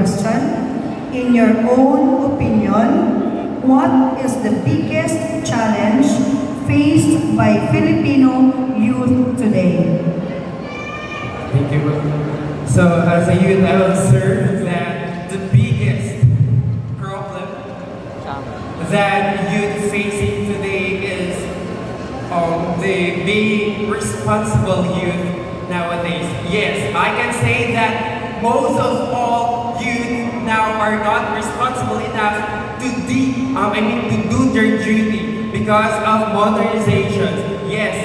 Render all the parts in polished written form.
question. In your own opinion, what is the biggest challenge faced by Filipino youth today? Thank you. So as a youth, I observe that the biggest problem that youth facing today is the being responsible youth nowadays. Yes, I can say that most of all youth now are not responsible enough to to do their duty because of modernization. Yes,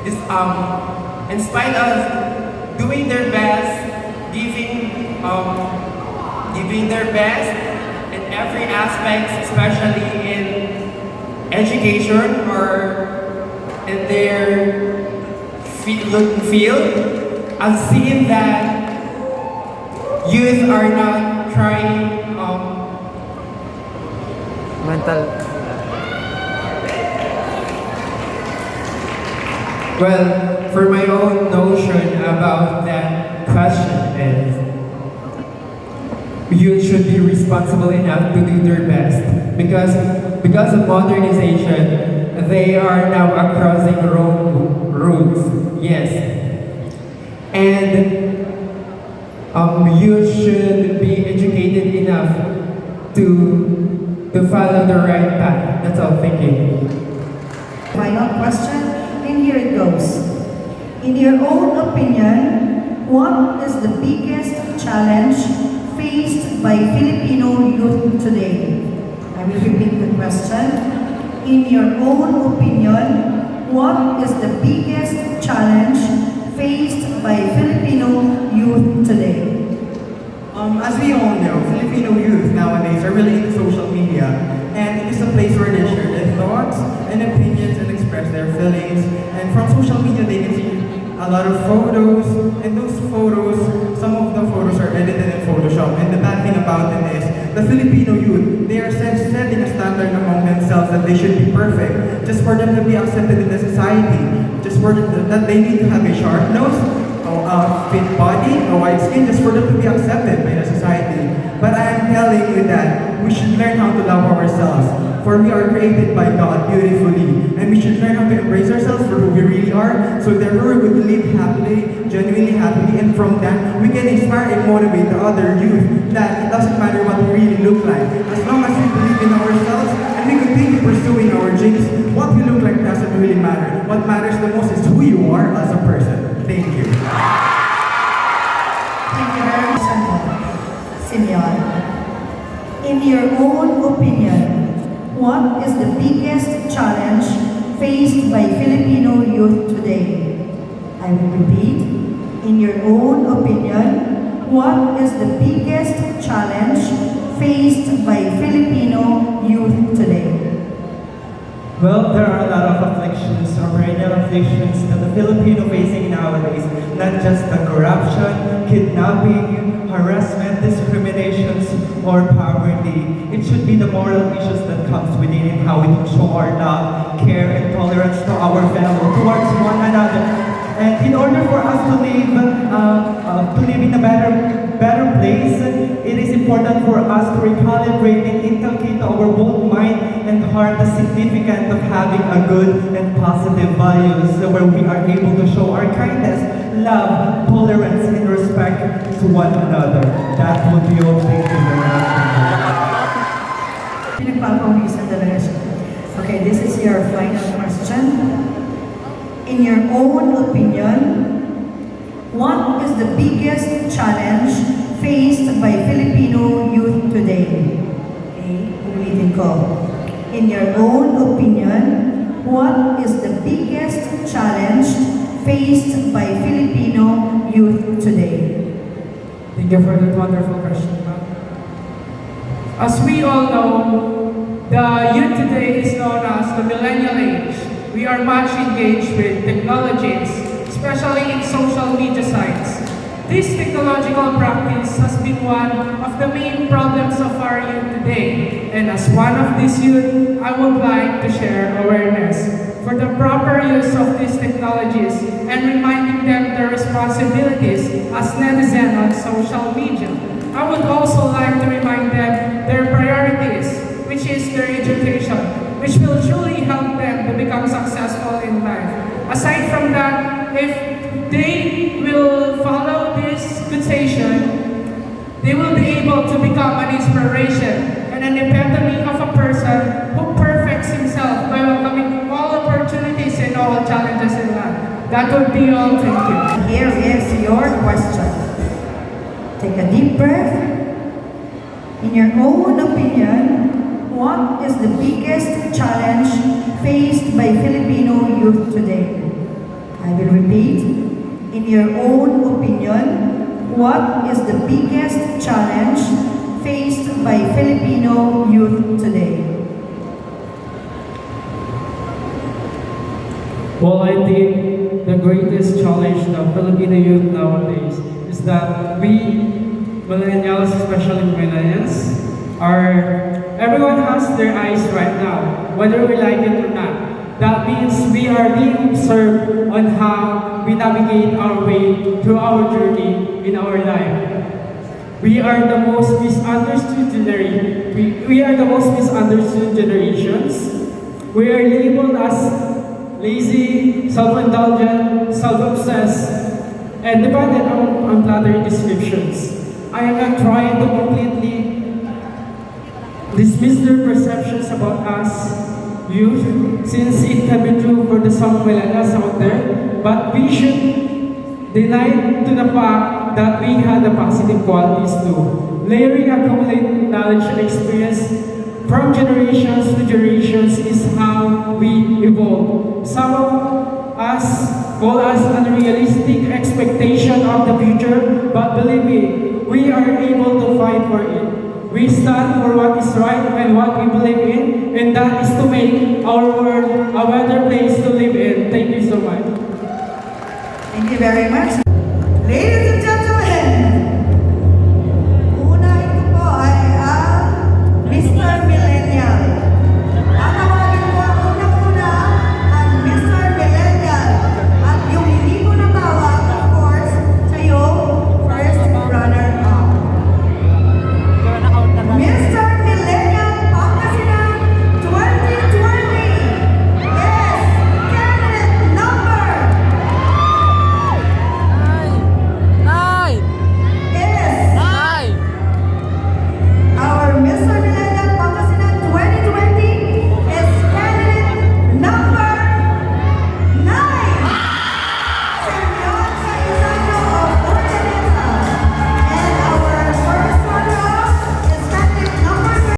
this, in spite of doing their best, giving their best in every aspect, especially in education or in their field, I've seen that youth are not trying mental. well, for my own notion about that question is youth should be responsible enough to do their best because of modernization they are now crossing wrong routes. Yes, and you should be educated enough to follow the right path. That's all. Thank you. Final question, and here it goes. In your own opinion, what is the biggest challenge faced by Filipino youth today? I will repeat the question. In your own opinion, what is the biggest challenge faced by Filipino youth today? As we all know, Filipino youth nowadays are really into social media, and it is a place where they share their thoughts and opinions and express their feelings. And from social media, they can see a lot of photos, and those photos, some of the photos are edited in Photoshop. And the bad thing about it is, the Filipino youth, they are setting a standard among themselves that they should be perfect, just for them to be accepted in the society, just for that they need to have a sharp nose, a fit body, a white skin, just for them to be accepted by the society. But I am telling you that we should learn how to love ourselves, for we are created by God beautifully, and we should learn how to embrace ourselves for who we really are, so that we would live happily, genuinely happily, and from that, we can inspire and motivate the other youth that it doesn't matter what we really look like. As long as we believe in ourselves and we continue pursuing our dreams, what we look like doesn't really matter. What matters the most is who you are as a person. Thank you. Thank you very much, Simeon. In your own opinion, what is the biggest challenge faced by Filipino youth today? I will repeat. In your own opinion, what is the biggest challenge faced by Filipino youth today? Well, there are a lot of afflictions or perennial afflictions that the Filipino facing nowadays. Not just the corruption, kidnapping, harassment, discriminations, or poverty. It should be the moral issues that comes within it, how we can show our love, care, and tolerance to our fellow, towards one another. And in order for us to live in a better place, it is important for us to recalibrate and inculcate to our both mind and heart the significance of having a good and positive values, where we are able to show our kindness, love, tolerance, and respect to one another. That would be all. Thank you very much. Pinagpapawisan talaga siya. Okay, this is your final question. In your own opinion, what is the biggest challenge faced by Filipino youth today? Okay, ulitin ko. In your own opinion, what is the biggest challenge faced by Filipino youth today? Thank you for that wonderful question, ma'am. As we all know, the youth today is known as the Millennial age. We are much engaged with technologies, especially in social media sites. This technological practice has been one of the main problems of our youth today. And as one of these youth, I would like to share awareness for the proper use of these technologies and reminding them their responsibilities as netizens on social media. I would also like to remind them their priorities, which is their education, which will truly help them to become successful in life. Aside from that, if they will follow this quotation, they will be able to become an inspiration and an epitome of a person who perfects himself by welcoming all opportunities and all challenges in life. That would be all. Thank you. Here is your question. Take a deep breath. In your own opinion, what is the biggest challenge faced by Filipino youth today? I will repeat. In your own opinion, what is the biggest challenge faced by Filipino youth today? Well, I think the greatest challenge of Filipino youth nowadays is that we millennials, especially millennials, everyone has their eyes right now, whether we like it or not. That means we are being observed on how we navigate our way through our journey in our life. We are the most misunderstood generation. We are the most misunderstood generations. We are labeled as lazy, self-indulgent, self-obsessed, and dependent on flattering descriptions. I am not trying to completely dismiss their perceptions about us youth, since it can be true for the some millennials out there, but we should deny to the fact that we had the positive qualities too. Layering accumulated knowledge and experience from generations to generations is how we evolve. Some of us call us unrealistic expectation of the future, but believe me, we are able to fight for it. We stand for what is right and what we believe in, and that is to make our world a better place to live in. Thank you so much. Thank you very much. Ladies and